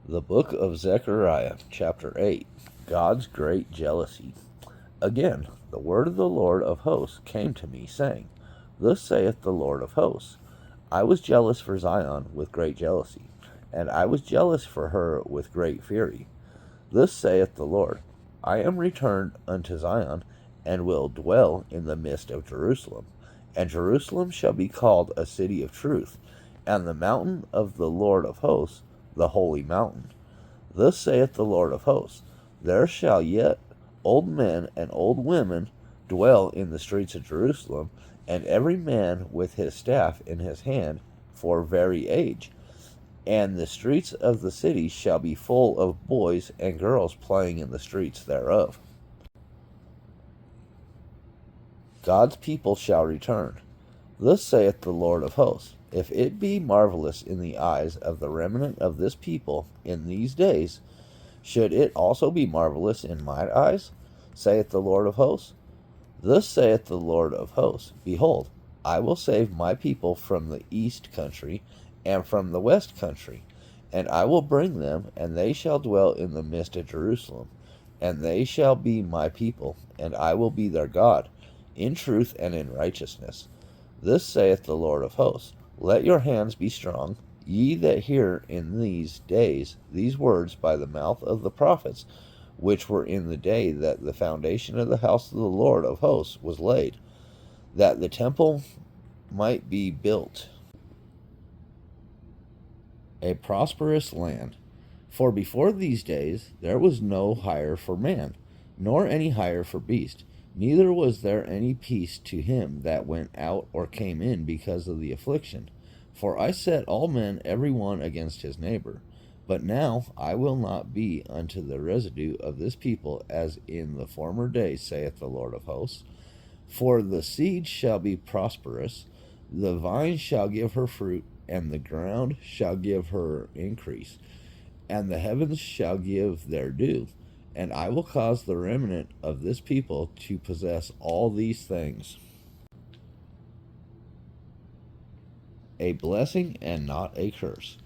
The Book of ZACHARIAH Chapter 8. God's Great Jealousy. Again, the word of the Lord of hosts came to me, saying, Thus saith the Lord of hosts, I was jealous for Zion with great jealousy, and I was jealous for her with great fury. Thus saith the Lord, I am returned unto Zion, and will dwell in the midst of Jerusalem. And Jerusalem shall be called a city of truth, and the mountain of the Lord of hosts, the holy mountain. Thus saith the Lord of hosts, There shall yet old men and old women dwell in the streets of Jerusalem, and every man with his staff in his hand for very age. And the streets of the city shall be full of boys and girls playing in the streets thereof. God's people shall return. Thus saith the Lord of hosts, If it be marvelous in the eyes of the remnant of this people in these days, should it also be marvelous in mine eyes? Saith the Lord of hosts. Thus saith the Lord of hosts, Behold, I will save my people from the east country and from the west country, and I will bring them, and they shall dwell in the midst of Jerusalem, and they shall be my people, and I will be their God, in truth and in righteousness. Thus saith the Lord of hosts, Let your hands be strong, ye that hear in these days these words by the mouth of the prophets, which were in the day that the foundation of the house of the Lord of hosts was laid, that the temple might be built, a prosperous land. For before these days there was no hire for man, nor any hire for beast, neither was there any peace to him that went out or came in because of the affliction. For I set all men every one against his neighbor. But now I will not be unto the residue of this people as in the former days, saith the Lord of hosts. For the seed shall be prosperous, the vine shall give her fruit, and the ground shall give her increase, and the heavens shall give their due. And I will cause the remnant of this people to possess all these things. A blessing and not a curse.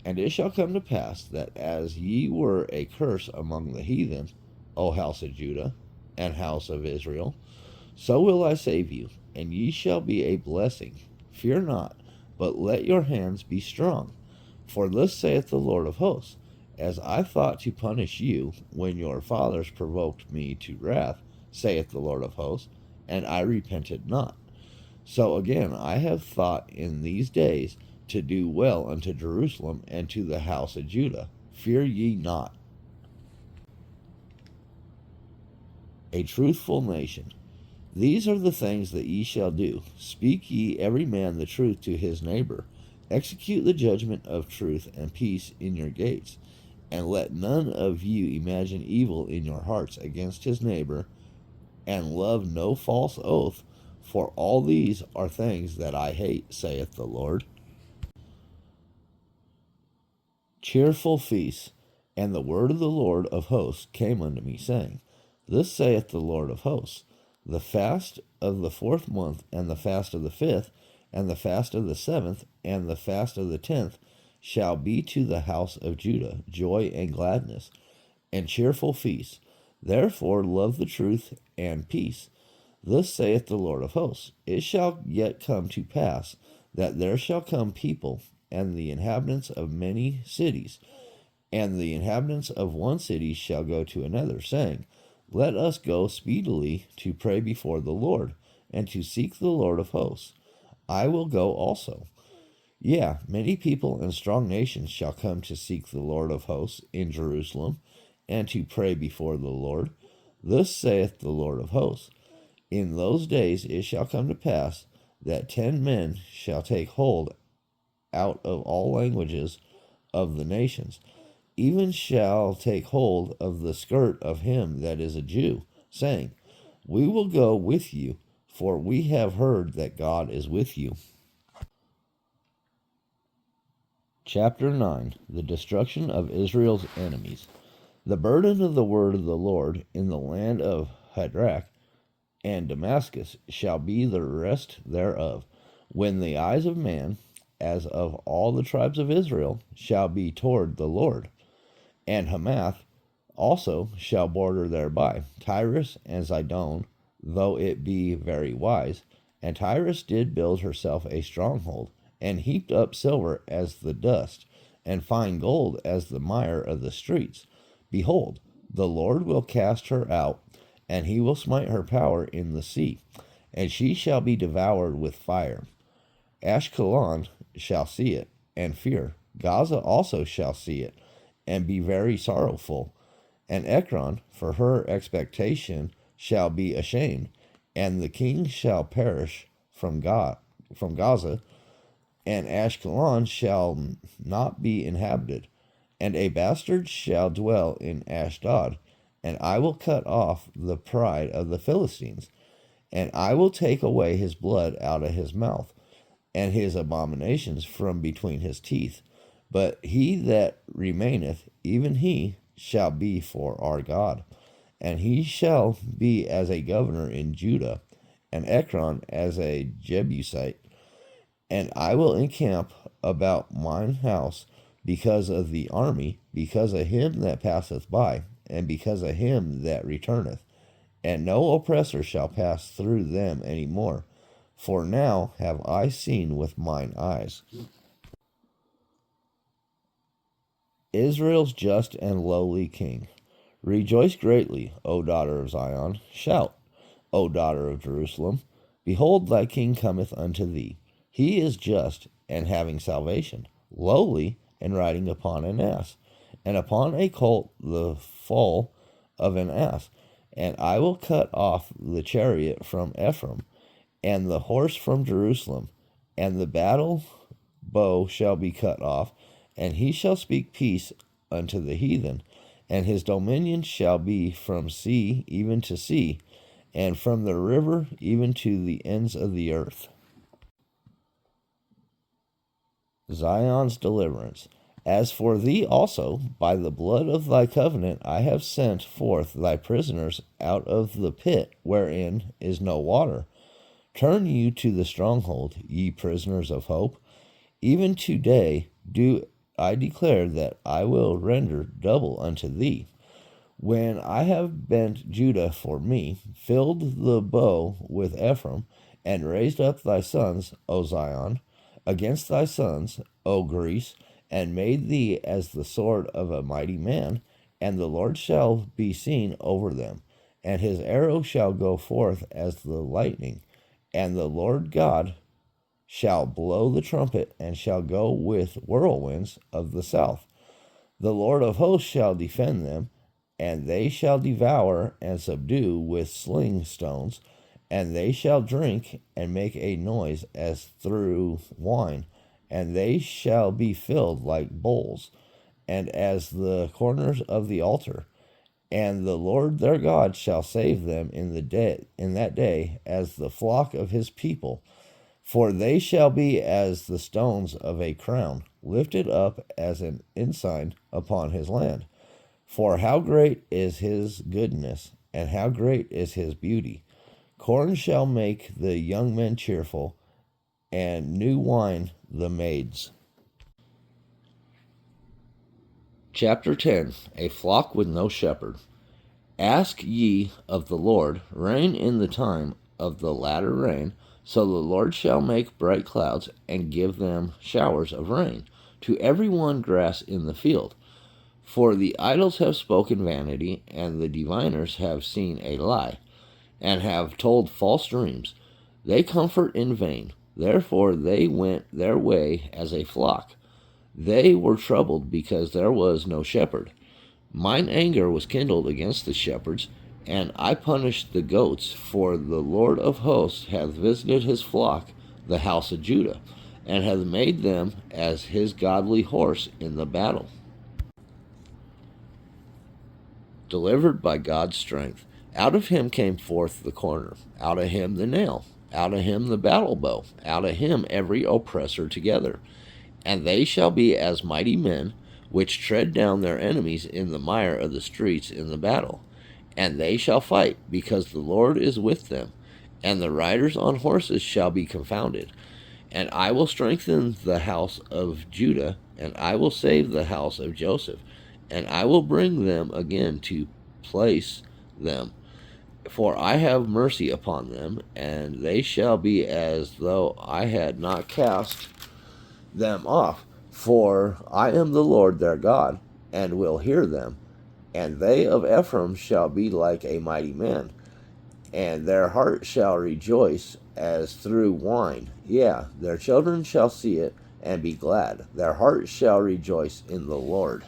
And it shall come to pass that as ye were a curse among the heathen, O house of Judah and house of Israel, so will I save you, and ye shall be a blessing. Fear not, but let your hands be strong. For thus saith the Lord of hosts, As I thought to punish you when your fathers provoked me to wrath, saith the Lord of hosts, and I repented not. So again I have thought in these days to do well unto Jerusalem and to the house of Judah. Fear ye not. A truthful nation. These are the things that ye shall do. Speak ye every man the truth to his neighbor. Execute the judgment of truth and peace in your gates. And let none of you imagine evil in your hearts against his neighbor, and love no false oath, for all these are things that I hate, saith the Lord. Cheerful feasts. And the word of the Lord of hosts came unto me, saying, Thus saith the Lord of hosts, The fast of the 4th month, and the fast of the 5th, and the fast of the 7th, and the fast of the 10th, shall be to the house of Judah joy and gladness, and cheerful feasts. Therefore love the truth and peace. Thus saith the Lord of hosts, It shall yet come to pass, that there shall come people, and the inhabitants of many cities, and the inhabitants of one city shall go to another, saying, Let us go speedily to pray before the Lord, and to seek the Lord of hosts. I will go also. Yea, many people and strong nations shall come to seek the Lord of hosts in Jerusalem, and to pray before the Lord. Thus saith the Lord of hosts, In those days it shall come to pass that 10 men shall take hold out of all languages of the nations, even shall take hold of the skirt of him that is a Jew, saying, We will go with you, for we have heard that God is with you. Chapter 9. The destruction of Israel's enemies. The burden of the word of the Lord in the land of Hadrach and Damascus shall be the rest thereof, when the eyes of man, as of all the tribes of Israel, shall be toward the Lord. And Hamath also shall border thereby, Tyrus and Zidon, though it be very wise. And Tyrus did build herself a stronghold, and heaped up silver as the dust, and fine gold as the mire of the streets. Behold, the Lord will cast her out, and he will smite her power in the sea, and she shall be devoured with fire. Ashkelon shall see it, and fear. Gaza also shall see it, and be very sorrowful. And Ekron, for her expectation, shall be ashamed, and the king shall perish from Gaza, and Ashkelon shall not be inhabited. And a bastard shall dwell in Ashdod, and I will cut off the pride of the Philistines, and I will take away his blood out of his mouth, and his abominations from between his teeth. But he that remaineth, even he, shall be for our God. And he shall be as a governor in Judah, and Ekron as a Jebusite. And I will encamp about mine house because of the army, because of him that passeth by, and because of him that returneth. And no oppressor shall pass through them any more. For now have I seen with mine eyes. Israel's just and lowly king. Rejoice greatly, O daughter of Zion. Shout, O daughter of Jerusalem. Behold, thy king cometh unto thee. He is just and having salvation, lowly and riding upon an ass, and upon a colt the foal of an ass. And I will cut off the chariot from Ephraim, and the horse from Jerusalem, and the battle bow shall be cut off, and he shall speak peace unto the heathen, and his dominion shall be from sea even to sea, and from the river even to the ends of the earth. Zion's deliverance. As for thee also, by the blood of thy covenant I have sent forth thy prisoners out of the pit wherein is no water. Turn you to the stronghold, ye prisoners of hope. Even today do I declare that I will render double unto thee. When I have bent Judah for me, filled the bow with Ephraim, and raised up thy sons, O Zion, against thy sons, O Greece, and made thee as the sword of a mighty man, and the Lord shall be seen over them, and his arrow shall go forth as the lightning, and the Lord God shall blow the trumpet, and shall go with whirlwinds of the south. The Lord of hosts shall defend them, and they shall devour and subdue with sling stones, and they shall drink and make a noise as through wine, and they shall be filled like bowls, and as the corners of the altar. And the Lord their God shall save them in that day as the flock of his people. For they shall be as the stones of a crown, lifted up as an ensign upon his land. For how great is his goodness, and how great is his beauty! Corn shall make the young men cheerful, and new wine the maids. Chapter 10. A flock with no shepherd. Ask ye of the Lord rain in the time of the latter rain, so the Lord shall make bright clouds, and give them showers of rain, to every one grass in the field. For the idols have spoken vanity, and the diviners have seen a lie, and have told false dreams. They comfort in vain, therefore they went their way as a flock. They were troubled because there was no shepherd. Mine anger was kindled against the shepherds, and I punished the goats, for the Lord of hosts hath visited his flock, the house of Judah, and hath made them as his godly horse in the battle. Delivered by God's strength. Out of him came forth the corner, out of him the nail, out of him the battle bow, out of him every oppressor together. And they shall be as mighty men, which tread down their enemies in the mire of the streets in the battle. And they shall fight, because the Lord is with them, and the riders on horses shall be confounded. And I will strengthen the house of Judah, and I will save the house of Joseph, And I will bring them again to place them, for I have mercy upon them, and they shall be as though I had not cast them off. For I am the Lord their God, and will hear them. And they of Ephraim shall be like a mighty man, and their heart shall rejoice as through wine. Yeah, their children shall see it and be glad. Their heart shall rejoice in the Lord.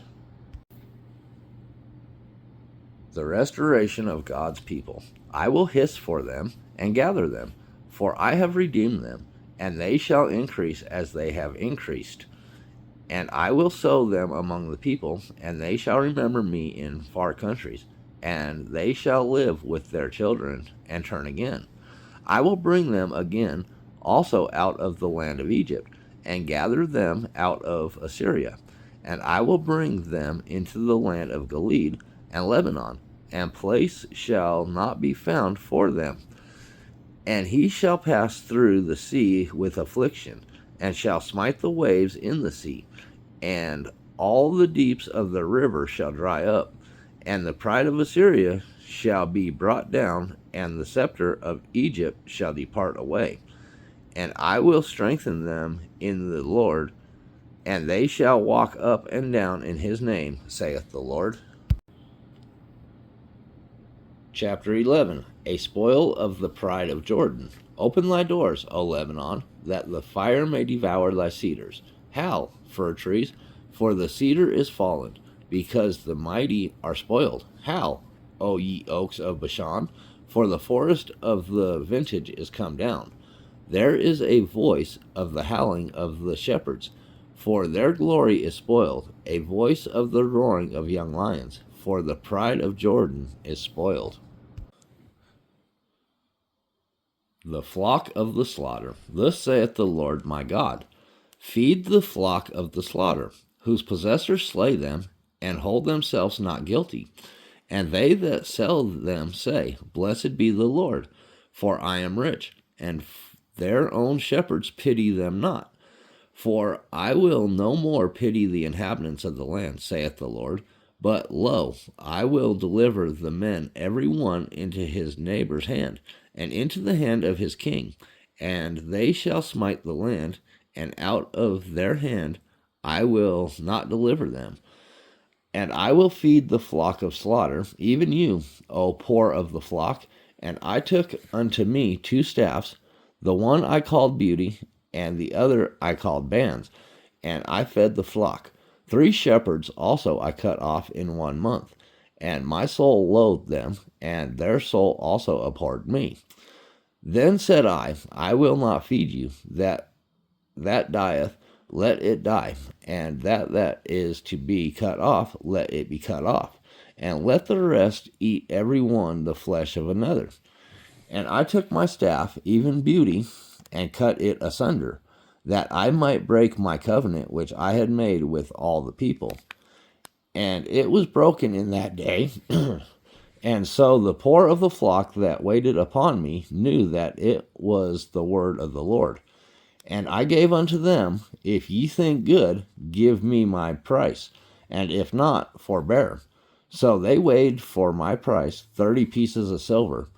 The restoration of God's people. I will hiss for them and gather them, for I have redeemed them, and they shall increase as they have increased. And I will sow them among the people, and they shall remember me in far countries, and they shall live with their children and turn again. I will bring them again also out of the land of Egypt, and gather them out of Assyria. And I will bring them into the land of Gilead and Lebanon, and place shall not be found for them. And he shall pass through the sea with affliction, and shall smite the waves in the sea, and all the deeps of the river shall dry up, and the pride of Assyria shall be brought down, and the scepter of Egypt shall depart away. And I will strengthen them in the Lord, and they shall walk up and down in his name, saith the Lord. Chapter 11. A spoil of the pride of Jordan. Open thy doors, O Lebanon, that the fire may devour thy cedars. Howl, fir trees, for the cedar is fallen, because the mighty are spoiled. Howl, O ye oaks of Bashan, for the forest of the vintage is come down. There is a voice of the howling of the shepherds, for their glory is spoiled, a voice of the roaring of young lions, for the pride of Jordan is spoiled. The flock of the slaughter. Thus saith the Lord my God, feed the flock of the slaughter, whose possessors slay them, and hold themselves not guilty. And they that sell them say, Blessed be the Lord, for I am rich, and their own shepherds pity them not. For I will no more pity the inhabitants of the land, saith the Lord. But lo, I will deliver the men every one into his neighbor's hand, and into the hand of his king, and they shall smite the land, and out of their hand I will not deliver them. And I will feed the flock of slaughter, even you, O poor of the flock. And I took unto me 2 staffs, the one I called Beauty, and the other I called Bands, and I fed the flock. 3 shepherds also I cut off in 1 month, and my soul loathed them, and their soul also abhorred me. Then said I will not feed you. That dieth, let it die, and that is to be cut off, let it be cut off, and let the rest eat every one the flesh of another. And I took my staff, even Beauty, and cut it asunder, that I might break my covenant which I had made with all the people. And it was broken in that day. And so the poor of the flock that waited upon me knew that it was the word of the Lord. And I gave unto them, If ye think good, give me my price, and if not, forbear. So they weighed for my price 30 pieces of silver.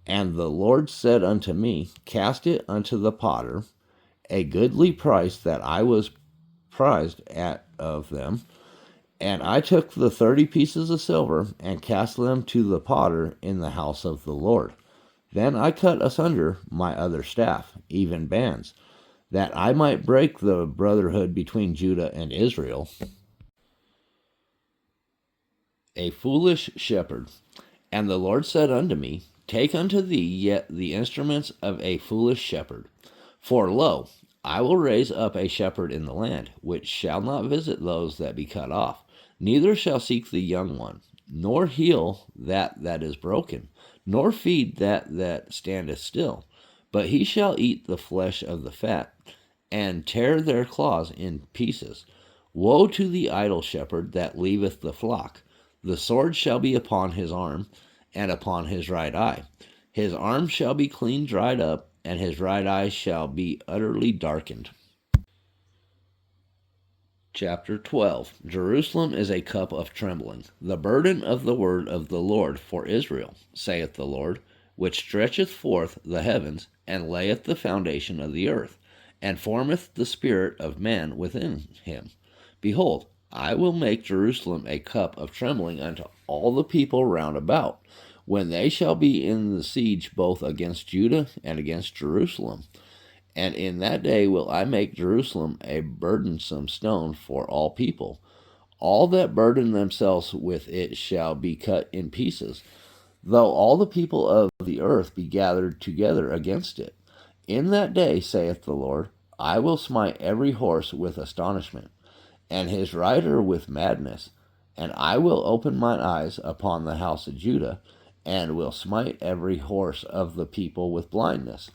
And the Lord said unto me, Cast it unto the potter, a goodly price that I was prized at of them. And I took the 30 pieces of silver, and cast them to the potter in the house of the Lord. Then I cut asunder my other staff, even Bands, that I might break the brotherhood between Judah and Israel. A foolish shepherd. And the Lord said unto me, Take unto thee yet the instruments of a foolish shepherd. For lo, I will raise up a shepherd in the land, which shall not visit those that be cut off, neither shall seek the young one, nor heal that is broken, nor feed that standeth still. But he shall eat the flesh of the fat, and tear their claws in pieces. Woe to the idle shepherd that leaveth the flock! The sword shall be upon his arm, and upon his right eye. His arm shall be clean dried up, and his right eye shall be utterly darkened. Chapter 12. Jerusalem is a cup of trembling, the burden of the word of the Lord for Israel, saith the Lord, which stretcheth forth the heavens, and layeth the foundation of the earth, and formeth the spirit of man within him. Behold, I will make Jerusalem a cup of trembling unto all the people round about, when they shall be in the siege both against Judah and against Jerusalem. And in that day will I make Jerusalem a burdensome stone for all people. All that burden themselves with it shall be cut in pieces, though all the people of the earth be gathered together against it. In that day, saith the Lord, I will smite every horse with astonishment, and his rider with madness. And I will open mine eyes upon the house of Judah, and will smite every horse of the people with blindness.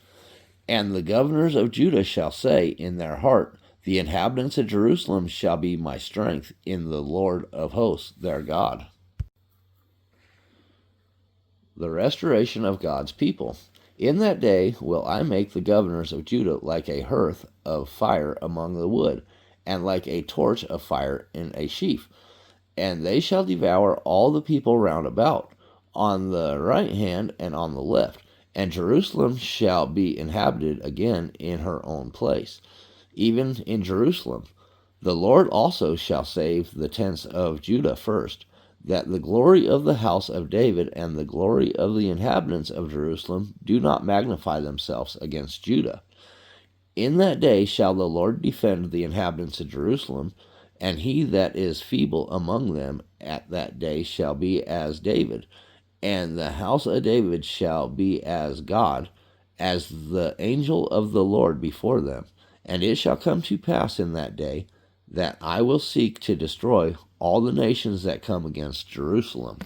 And the governors of Judah shall say in their heart, the inhabitants of Jerusalem shall be my strength in the Lord of hosts, their God. The restoration of God's people. In that day will I make the governors of Judah like a hearth of fire among the wood, and like a torch of fire in a sheaf. And they shall devour all the people round about, on the right hand and on the left. And Jerusalem shall be inhabited again in her own place, even in Jerusalem. The Lord also shall save the tents of Judah first, that the glory of the house of David and the glory of the inhabitants of Jerusalem do not magnify themselves against Judah. In that day shall the Lord defend the inhabitants of Jerusalem, and he that is feeble among them at that day shall be as David, and the house of David shall be as God, as the angel of the Lord before them. And it shall come to pass in that day that I will seek to destroy all the nations that come against Jerusalem.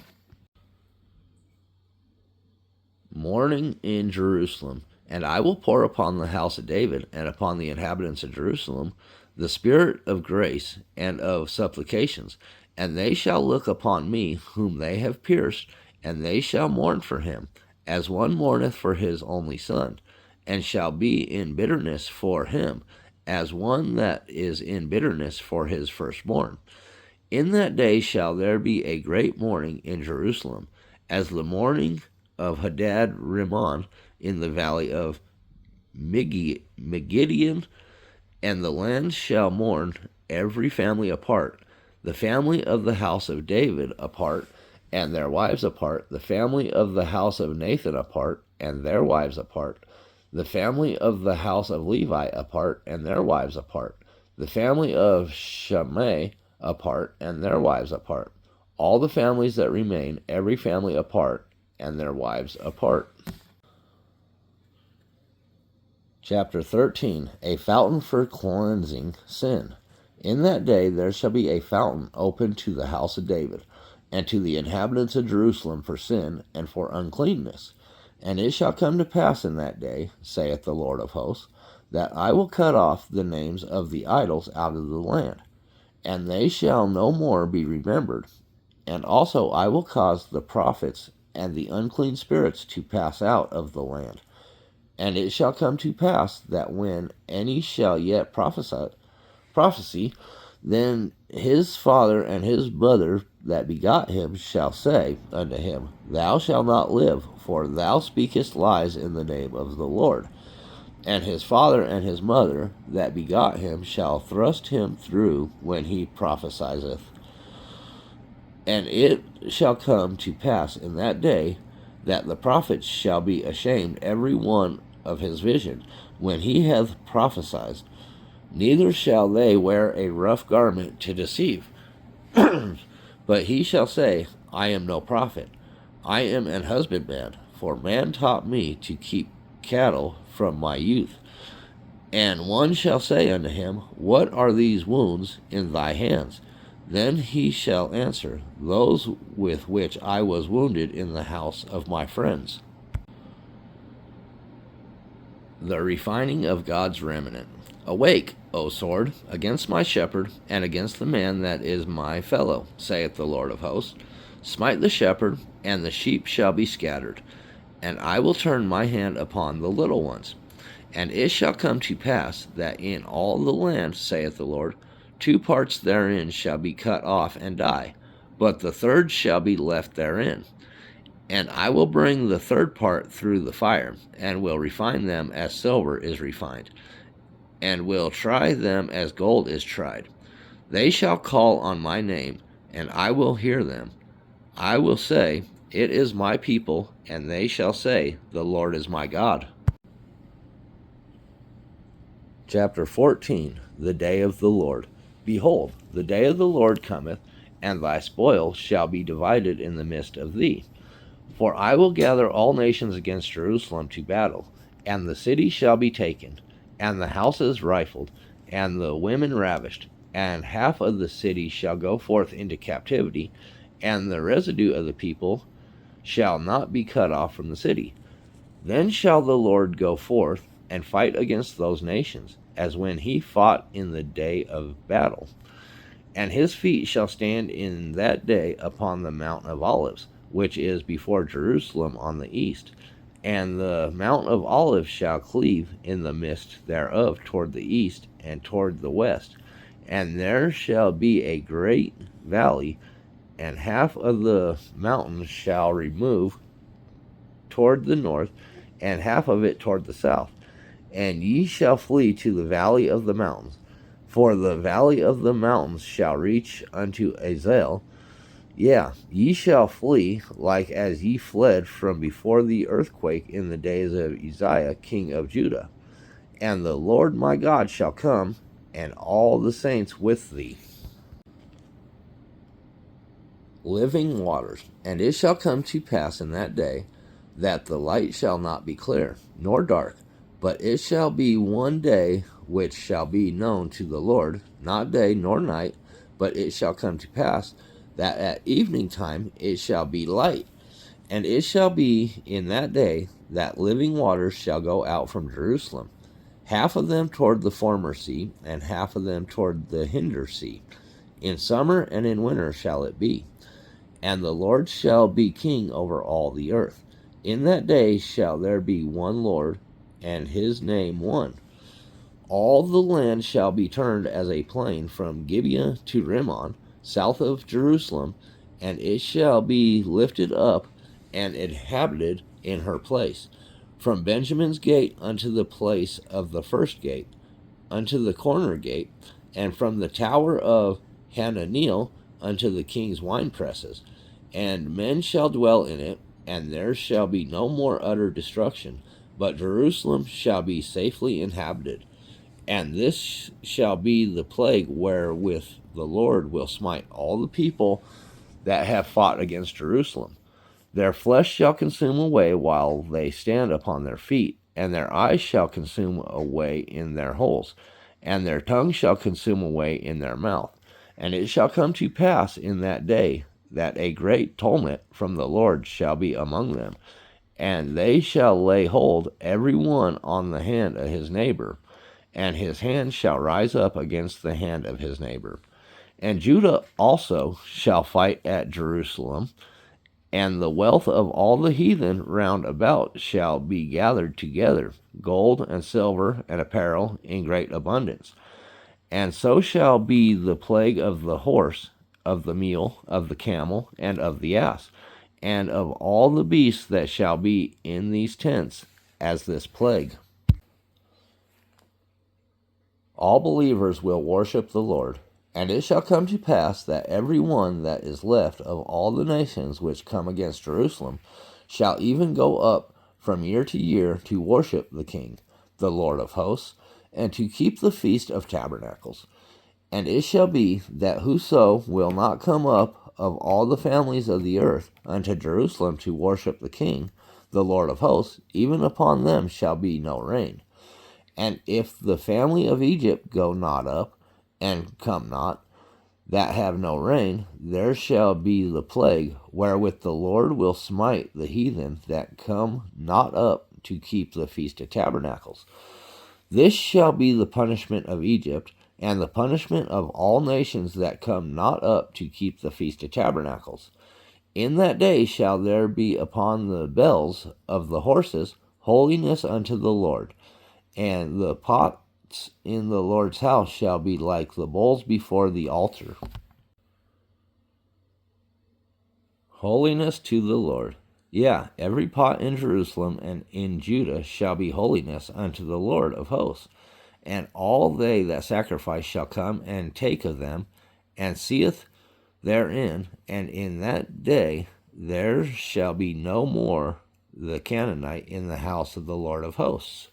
Mourning in Jerusalem. And I will pour upon the house of David and upon the inhabitants of Jerusalem the spirit of grace and of supplications, and they shall look upon me whom they have pierced, and they shall mourn for him, as one mourneth for his only son, and shall be in bitterness for him, as one that is in bitterness for his firstborn. In that day shall there be a great mourning in Jerusalem, as the mourning of Hadad Rimmon in the valley of Megiddo, and the land shall mourn every family apart, the family of the house of David apart, and their wives apart, the family of the house of Nathan apart, and their wives apart, the family of the house of Levi apart, and their wives apart, the family of Shimei apart, and their wives apart, all the families that remain, every family apart, and their wives apart. Chapter 13. A fountain for cleansing sin. In that day there shall be a fountain opened to the house of David, and to the inhabitants of Jerusalem for sin and for uncleanness. And it shall come to pass in that day, saith the Lord of hosts, that I will cut off the names of the idols out of the land, and they shall no more be remembered. And also I will cause the prophets and the unclean spirits to pass out of the land. And it shall come to pass that when any shall yet prophecy, then his father and his mother that begot him shall say unto him, Thou shalt not live, for thou speakest lies in the name of the Lord. And his father and his mother that begot him shall thrust him through when he prophesieth. And it shall come to pass in that day that the prophets shall be ashamed every one of his vision, when he hath prophesied. Neither shall they wear a rough garment to deceive. But he shall say, I am no prophet, I am an husbandman, for man taught me to keep cattle from my youth. And one shall say unto him, What are these wounds in thy hands? Then he shall answer, Those with which I was wounded in the house of my friends. The refining of God's remnant. Awake, O sword, against my shepherd, and against the man that is my fellow, saith the Lord of hosts. Smite the shepherd, and the sheep shall be scattered, and I will turn my hand upon the little ones. And it shall come to pass that in all the land, saith the Lord, 2 parts therein shall be cut off and die, but the third shall be left therein. And I will bring the third part through the fire, and will refine them as silver is refined, and will try them as gold is tried. They shall call on my name, and I will hear them. I will say, It is my people, and they shall say, The Lord is my God. Chapter 14. The Day of the Lord. Behold, the day of the Lord cometh, and thy spoil shall be divided in the midst of thee. For I will gather all nations against Jerusalem to battle, and the city shall be taken, and the houses rifled, and the women ravished, and half of the city shall go forth into captivity, and the residue of the people shall not be cut off from the city. Then shall the Lord go forth and fight against those nations, as when he fought in the day of battle. And his feet shall stand in that day upon the Mount of Olives, which is before Jerusalem on the east. And the Mount of Olives shall cleave in the midst thereof toward the east and toward the west. And there shall be a great valley, and half of the mountains shall remove toward the north, and half of it toward the south. And ye shall flee to the valley of the mountains, for the valley of the mountains shall reach unto Azel. Yea, ye shall flee, like as ye fled from before the earthquake in the days of Uzziah king of Judah. And the Lord my God shall come, and all the saints with thee. Living waters. And it shall come to pass in that day, that the light shall not be clear, nor dark, but it shall be one day which shall be known to the Lord, not day nor night, but it shall come to pass that at evening time it shall be light. And it shall be in that day that living waters shall go out from Jerusalem, half of them toward the former sea, and half of them toward the hinder sea. In summer and in winter shall it be. And the Lord shall be king over all the earth. In that day shall there be one Lord, and his name one. All the land shall be turned as a plain from Gibeah to Rimmon, south of Jerusalem, and it shall be lifted up and inhabited in her place, from Benjamin's gate unto the place of the first gate, unto the corner gate, and from the tower of Hananeel unto the king's winepresses. And men shall dwell in it, and there shall be no more utter destruction, but Jerusalem shall be safely inhabited. And this shall be the plague wherewith the Lord will smite all the people that have fought against Jerusalem. Their flesh shall consume away while they stand upon their feet, and their eyes shall consume away in their holes, and their tongue shall consume away in their mouth. And it shall come to pass in that day that a great tumult from the Lord shall be among them, and they shall lay hold every one on the hand of his neighbor, and his hand shall rise up against the hand of his neighbor. And Judah also shall fight at Jerusalem, and the wealth of all the heathen round about shall be gathered together, gold and silver and apparel in great abundance. And so shall be the plague of the horse, of the mule, of the camel, and of the ass, and of all the beasts that shall be in these tents, as this plague. All believers will worship the Lord. And it shall come to pass that every one that is left of all the nations which come against Jerusalem shall even go up from year to year to worship the King, the Lord of hosts, and to keep the Feast of Tabernacles. And it shall be that whoso will not come up of all the families of the earth unto Jerusalem to worship the King, the Lord of hosts, even upon them shall be no rain. And if the family of Egypt go not up, and come not, that have no rain, there shall be the plague, wherewith the Lord will smite the heathen that come not up to keep the Feast of Tabernacles. This shall be the punishment of Egypt, and the punishment of all nations that come not up to keep the Feast of Tabernacles. In that day shall there be upon the bells of the horses holiness unto the Lord, and the pots pots in the Lord's house shall be like the bowls before the altar. Holiness to the Lord. Yeah, every pot in Jerusalem and in Judah shall be holiness unto the Lord of hosts. And all they that sacrifice shall come and take of them, and seeth therein, and in that day there shall be no more the Canaanite in the house of the Lord of hosts.